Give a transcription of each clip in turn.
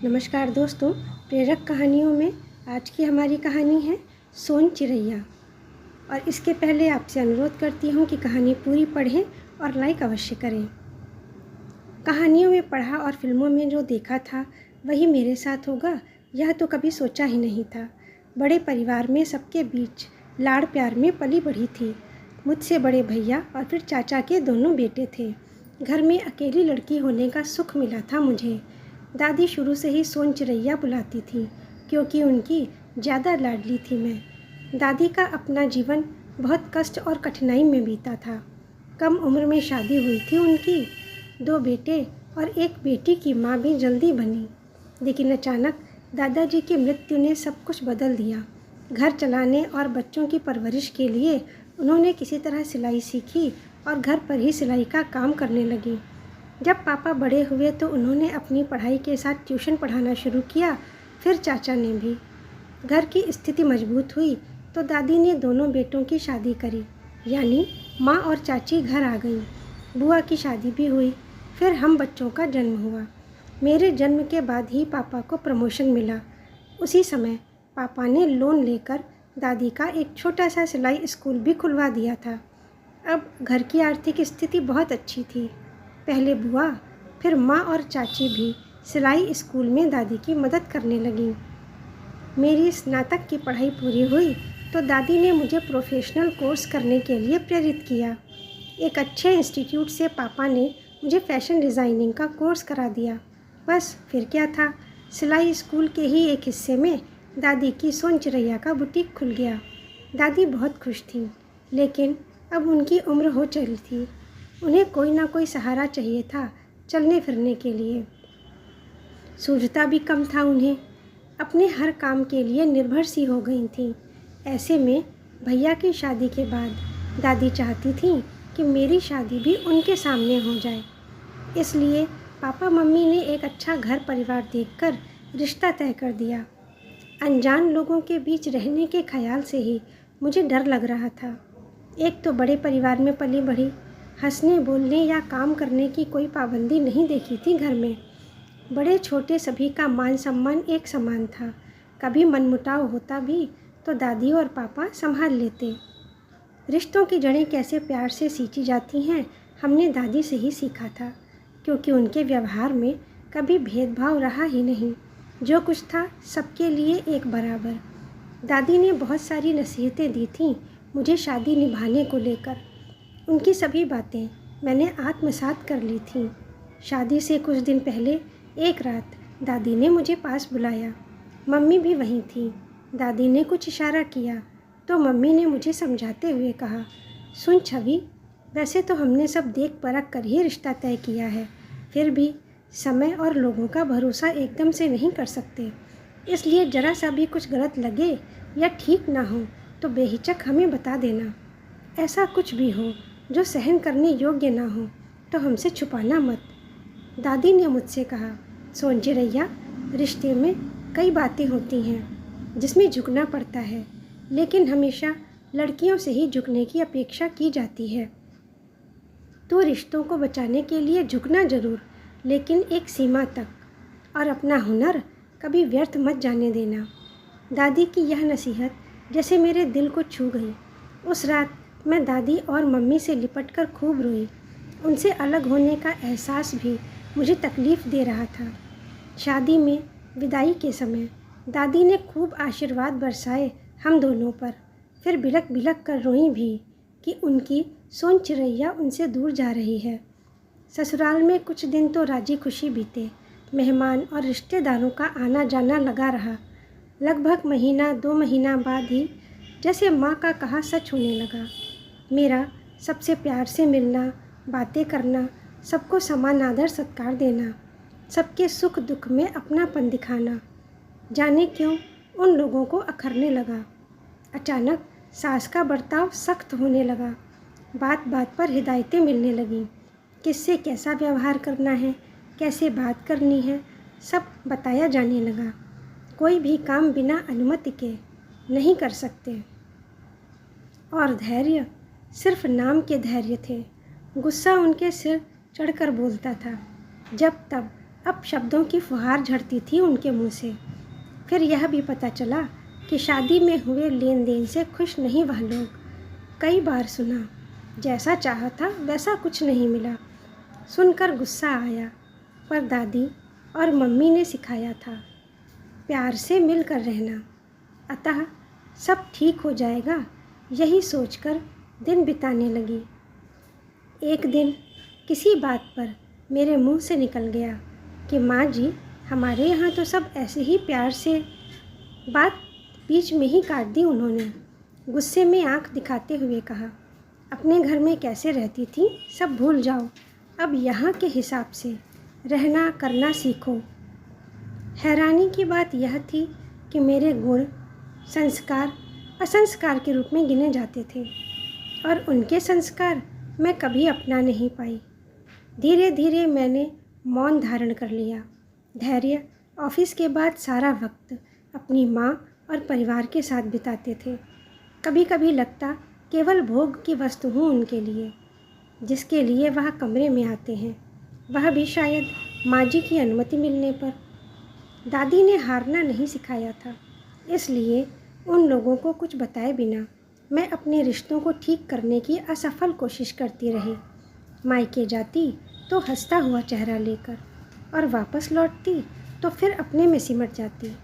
नमस्कार दोस्तों, प्रेरक कहानियों में आज की हमारी कहानी है सोन चिरैया। और इसके पहले आपसे अनुरोध करती हूँ कि कहानी पूरी पढ़ें और लाइक अवश्य करें। कहानियों में पढ़ा और फिल्मों में जो देखा था वही मेरे साथ होगा, यह तो कभी सोचा ही नहीं था। बड़े परिवार में सबके बीच लाड़ प्यार में पली बढ़ी थी। मुझसे बड़े भैया और फिर चाचा के दोनों बेटे थे। घर में अकेली लड़की होने का सुख मिला था मुझे। दादी शुरू से ही सोन चिरैया बुलाती थी क्योंकि उनकी ज़्यादा लाडली थी मैं। दादी का अपना जीवन बहुत कष्ट और कठिनाई में बीता था। कम उम्र में शादी हुई थी उनकी। 2 बेटे और 1 बेटी की माँ भी जल्दी बनी। लेकिन अचानक दादाजी की मृत्यु ने सब कुछ बदल दिया। घर चलाने और बच्चों की परवरिश के लिए उन्होंने किसी तरह सिलाई सीखी और घर पर ही सिलाई का काम करने लगी। जब पापा बड़े हुए तो उन्होंने अपनी पढ़ाई के साथ ट्यूशन पढ़ाना शुरू किया, फिर चाचा ने भी। घर की स्थिति मजबूत हुई तो दादी ने दोनों बेटों की शादी करी, यानी माँ और चाची घर आ गईं। बुआ की शादी भी हुई, फिर हम बच्चों का जन्म हुआ। मेरे जन्म के बाद ही पापा को प्रमोशन मिला। उसी समय पापा ने लोन लेकर दादी का एक छोटा सा सिलाई स्कूल भी खुलवा दिया था। अब घर की आर्थिक स्थिति बहुत अच्छी थी। पहले बुआ, फिर माँ और चाची भी सिलाई स्कूल में दादी की मदद करने लगीं। मेरी स्नातक की पढ़ाई पूरी हुई तो दादी ने मुझे प्रोफेशनल कोर्स करने के लिए प्रेरित किया। एक अच्छे इंस्टीट्यूट से पापा ने मुझे फैशन डिज़ाइनिंग का कोर्स करा दिया। बस फिर क्या था, सिलाई स्कूल के ही एक हिस्से में दादी की सोन चिरैया का बुटीक खुल गया। दादी बहुत खुश थीं, लेकिन अब उनकी उम्र हो चली थी। उन्हें कोई ना कोई सहारा चाहिए था चलने फिरने के लिए। सूझता भी कम था उन्हें। अपने हर काम के लिए निर्भर सी हो गई थीं। ऐसे में भैया की शादी के बाद दादी चाहती थीं कि मेरी शादी भी उनके सामने हो जाए। इसलिए पापा मम्मी ने एक अच्छा घर परिवार देखकर रिश्ता तय कर दिया। अनजान लोगों के बीच रहने के ख्याल से ही मुझे डर लग रहा था। एक तो बड़े परिवार में पली बढ़ी, हंसने बोलने या काम करने की कोई पाबंदी नहीं देखी थी घर में। बड़े छोटे सभी का मान सम्मान एक समान था। कभी मनमुटाव होता भी तो दादी और पापा संभाल लेते। रिश्तों की जड़ें कैसे प्यार से सींची जाती हैं हमने दादी से ही सीखा था, क्योंकि उनके व्यवहार में कभी भेदभाव रहा ही नहीं। जो कुछ था सबके लिए एक बराबर। दादी ने बहुत सारी नसीहतें दी थीं मुझे शादी निभाने को लेकर। उनकी सभी बातें मैंने आत्मसात कर ली थीं। शादी से कुछ दिन पहले एक रात दादी ने मुझे पास बुलाया। मम्मी भी वहीं थी। दादी ने कुछ इशारा किया तो मम्मी ने मुझे समझाते हुए कहा, सुन छवि, वैसे तो हमने सब देख परख कर ही रिश्ता तय किया है, फिर भी समय और लोगों का भरोसा एकदम से नहीं कर सकते। इसलिए ज़रा सा भी कुछ गलत लगे या ठीक ना हो तो बेहिचक हमें बता देना। ऐसा कुछ भी हो जो सहन करने योग्य ना हो तो हमसे छुपाना मत। दादी ने मुझसे कहा, सोन चिरैया, रिश्ते में कई बातें होती हैं जिसमें झुकना पड़ता है, लेकिन हमेशा लड़कियों से ही झुकने की अपेक्षा की जाती है। तो रिश्तों को बचाने के लिए झुकना ज़रूर, लेकिन एक सीमा तक, और अपना हुनर कभी व्यर्थ मत जाने देना। दादी की यह नसीहत जैसे मेरे दिल को छू गई। उस रात मैं दादी और मम्मी से लिपटकर खूब रोई। उनसे अलग होने का एहसास भी मुझे तकलीफ़ दे रहा था। शादी में विदाई के समय दादी ने खूब आशीर्वाद बरसाए हम दोनों पर। फिर बिलक बिलक कर रोई भी कि उनकी सोन चिरैया उनसे दूर जा रही है। ससुराल में कुछ दिन तो राजी खुशी बीते। मेहमान और रिश्तेदारों का आना जाना लगा रहा। लगभग महीना 2 महीना बाद ही जैसे माँ का कहा सच होने लगा। मेरा सबसे प्यार से मिलना, बातें करना, सबको समान आदर सत्कार देना, सबके सुख दुख में अपनापन दिखाना, जाने क्यों उन लोगों को अखरने लगा। अचानक सास का बर्ताव सख्त होने लगा। बात बात पर हिदायतें मिलने लगीं। किससे कैसा व्यवहार करना है, कैसे बात करनी है, सब बताया जाने लगा। कोई भी काम बिना अनुमति के नहीं कर सकते। और धैर्य सिर्फ नाम के धैर्य थे। गुस्सा उनके सिर चढ़कर बोलता था। जब तब अब शब्दों की फुहार झड़ती थी उनके मुंह से। फिर यह भी पता चला कि शादी में हुए लेन देन से खुश नहीं वह लोग। कई बार सुना, जैसा चाहा था वैसा कुछ नहीं मिला। सुनकर गुस्सा आया, पर दादी और मम्मी ने सिखाया था प्यार से मिलकर रहना, अतः सब ठीक हो जाएगा, यही सोचकर दिन बिताने लगी। एक दिन किसी बात पर मेरे मुंह से निकल गया कि माँ जी, हमारे यहाँ तो सब ऐसे ही प्यार से। बात बीच में ही काट दी उन्होंने। गुस्से में आंख दिखाते हुए कहा, अपने घर में कैसे रहती थी सब भूल जाओ, अब यहाँ के हिसाब से रहना करना सीखो। हैरानी की बात यह थी कि मेरे गुण संस्कार असंस्कार के रूप में गिने जाते थे और उनके संस्कार मैं कभी अपना नहीं पाई। धीरे धीरे मैंने मौन धारण कर लिया। धैर्य ऑफिस के बाद सारा वक्त अपनी माँ और परिवार के साथ बिताते थे। कभी कभी लगता केवल भोग की वस्तु हूँ उनके लिए, जिसके लिए वह कमरे में आते हैं, वह भी शायद माँ जी की अनुमति मिलने पर। दादी ने हारना नहीं सिखाया था, इसलिए उन लोगों को कुछ बताए बिना मैं अपने रिश्तों को ठीक करने की असफल कोशिश करती रही। मायके जाती तो हंसता हुआ चेहरा लेकर, और वापस लौटती तो फिर अपने में सिमट जाती।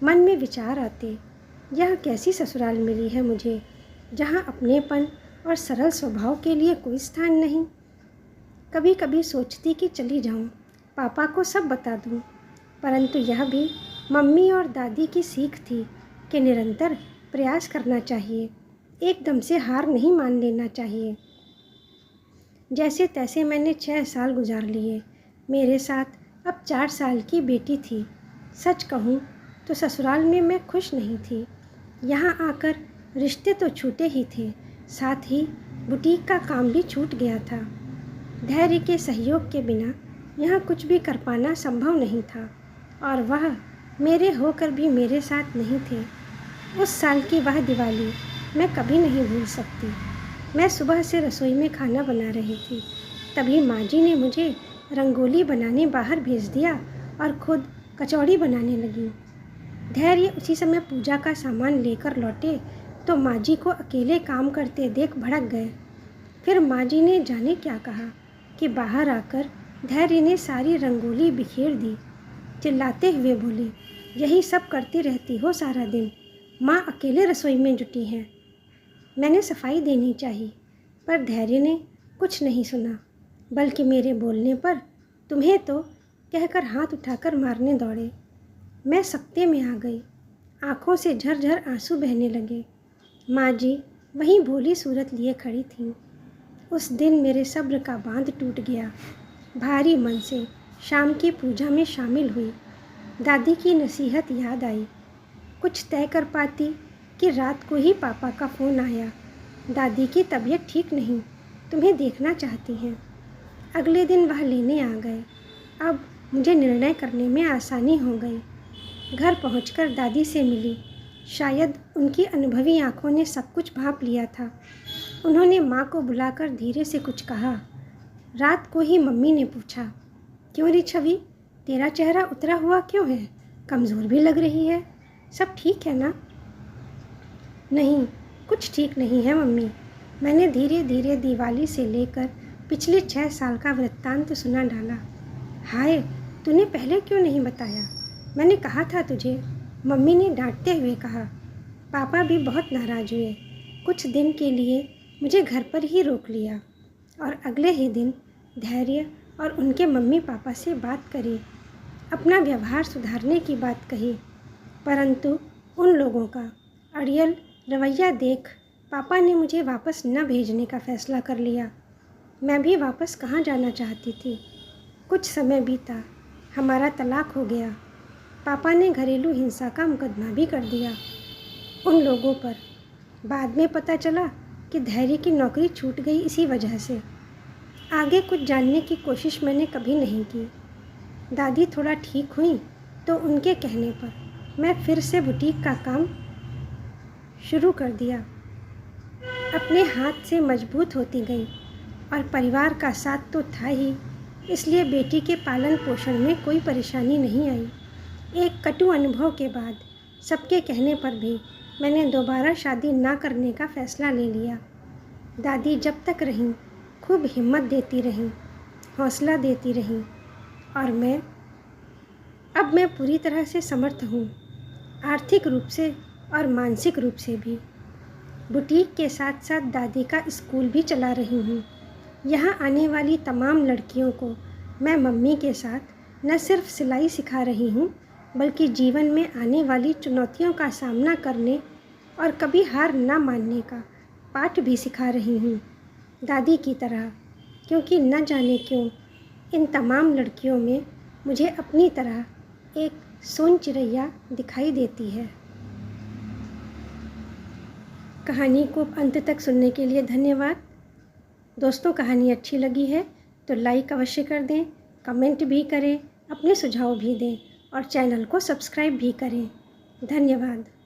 मन में विचार आते, यह कैसी ससुराल मिली है मुझे, जहाँ अपनेपन और सरल स्वभाव के लिए कोई स्थान नहीं। कभी कभी सोचती कि चली जाऊँ, पापा को सब बता दूँ, परंतु यह भी मम्मी और दादी की सीख थी कि निरंतर प्रयास करना चाहिए, एकदम से हार नहीं मान लेना चाहिए। जैसे तैसे मैंने 6 साल गुजार लिए। मेरे साथ अब 4 साल की बेटी थी। सच कहूँ तो ससुराल में मैं खुश नहीं थी। यहाँ आकर रिश्ते तो छूटे ही थे, साथ ही बुटीक का काम भी छूट गया था। धैर्य के सहयोग के बिना यहाँ कुछ भी कर पाना संभव नहीं था, और वह मेरे होकर भी मेरे साथ नहीं थे। उस साल की वह दिवाली मैं कभी नहीं भूल सकती। मैं सुबह से रसोई में खाना बना रही थी, तभी माँ जी ने मुझे रंगोली बनाने बाहर भेज दिया और खुद कचौड़ी बनाने लगी। धैर्य उसी समय पूजा का सामान लेकर लौटे तो माँ जी को अकेले काम करते देख भड़क गए। फिर माँ जी ने जाने क्या कहा कि बाहर आकर धैर्य ने सारी रंगोली बिखेर दी। चिल्लाते हुए बोले, यही सब करती रहती हो सारा दिन, माँ अकेले रसोई में जुटी हैं। मैंने सफाई देनी चाहिए, पर धैर्य ने कुछ नहीं सुना, बल्कि मेरे बोलने पर तुम्हें तो कहकर हाथ उठाकर मारने दौड़े। मैं सकते में आ गई, आँखों से झरझर आंसू बहने लगे। माँ जी वहीं भोली सूरत लिए खड़ी थीं। उस दिन मेरे सब्र का बांध टूट गया। भारी मन से शाम की पूजा में शामिल हुई। दादी की नसीहत याद आई। कुछ तय कर पाती कि रात को ही पापा का फ़ोन आया, दादी की तबीयत ठीक नहीं, तुम्हें देखना चाहती हैं। अगले दिन वह लेने आ गए। अब मुझे निर्णय करने में आसानी हो गई। घर पहुंचकर दादी से मिली। शायद उनकी अनुभवी आंखों ने सब कुछ भांप लिया था। उन्होंने माँ को बुलाकर धीरे से कुछ कहा। रात को ही मम्मी ने पूछा, क्यों री छवि, तेरा चेहरा उतरा हुआ क्यों है, कमज़ोर भी लग रही है, सब ठीक है ना? नहीं, कुछ ठीक नहीं है मम्मी। मैंने धीरे धीरे दिवाली से लेकर पिछले 6 साल का वृत्तांत सुना डाला। हाय, तूने पहले क्यों नहीं बताया? मैंने कहा था तुझे, मम्मी ने डांटते हुए कहा। पापा भी बहुत नाराज़ हुए। कुछ दिन के लिए मुझे घर पर ही रोक लिया और अगले ही दिन धैर्य और उनके मम्मी पापा से बात करी, अपना व्यवहार सुधारने की बात कही। परंतु उन लोगों का अड़ियल रवैया देख पापा ने मुझे वापस न भेजने का फैसला कर लिया। मैं भी वापस कहाँ जाना चाहती थी। कुछ समय बीता, हमारा तलाक हो गया। पापा ने घरेलू हिंसा का मुकदमा भी कर दिया उन लोगों पर। बाद में पता चला कि धैर्य की नौकरी छूट गई इसी वजह से। आगे कुछ जानने की कोशिश मैंने कभी नहीं की। दादी थोड़ा ठीक हुई तो उनके कहने पर मैं फिर से बुटीक का काम शुरू कर दिया। अपने हाथ से मजबूत होती गई और परिवार का साथ तो था ही, इसलिए बेटी के पालन पोषण में कोई परेशानी नहीं आई। एक कटु अनुभव के बाद सबके कहने पर भी मैंने दोबारा शादी ना करने का फ़ैसला ले लिया। दादी जब तक रहीं खूब हिम्मत देती रहीं, हौसला देती रहीं और अब मैं पूरी तरह से समर्थ हूँ, आर्थिक रूप से और मानसिक रूप से भी। बुटीक के साथ साथ दादी का स्कूल भी चला रही हूँ। यहाँ आने वाली तमाम लड़कियों को मैं मम्मी के साथ न सिर्फ सिलाई सिखा रही हूँ, बल्कि जीवन में आने वाली चुनौतियों का सामना करने और कभी हार ना मानने का पाठ भी सिखा रही हूँ, दादी की तरह। क्योंकि न जाने क्यों इन तमाम लड़कियों में मुझे अपनी तरह एक सोन चिरैया दिखाई देती है। कहानी को अंत तक सुनने के लिए धन्यवाद। दोस्तों, कहानी अच्छी लगी है तो लाइक अवश्य कर दें, कमेंट भी करें, अपने सुझाव भी दें और चैनल को सब्सक्राइब भी करें। धन्यवाद।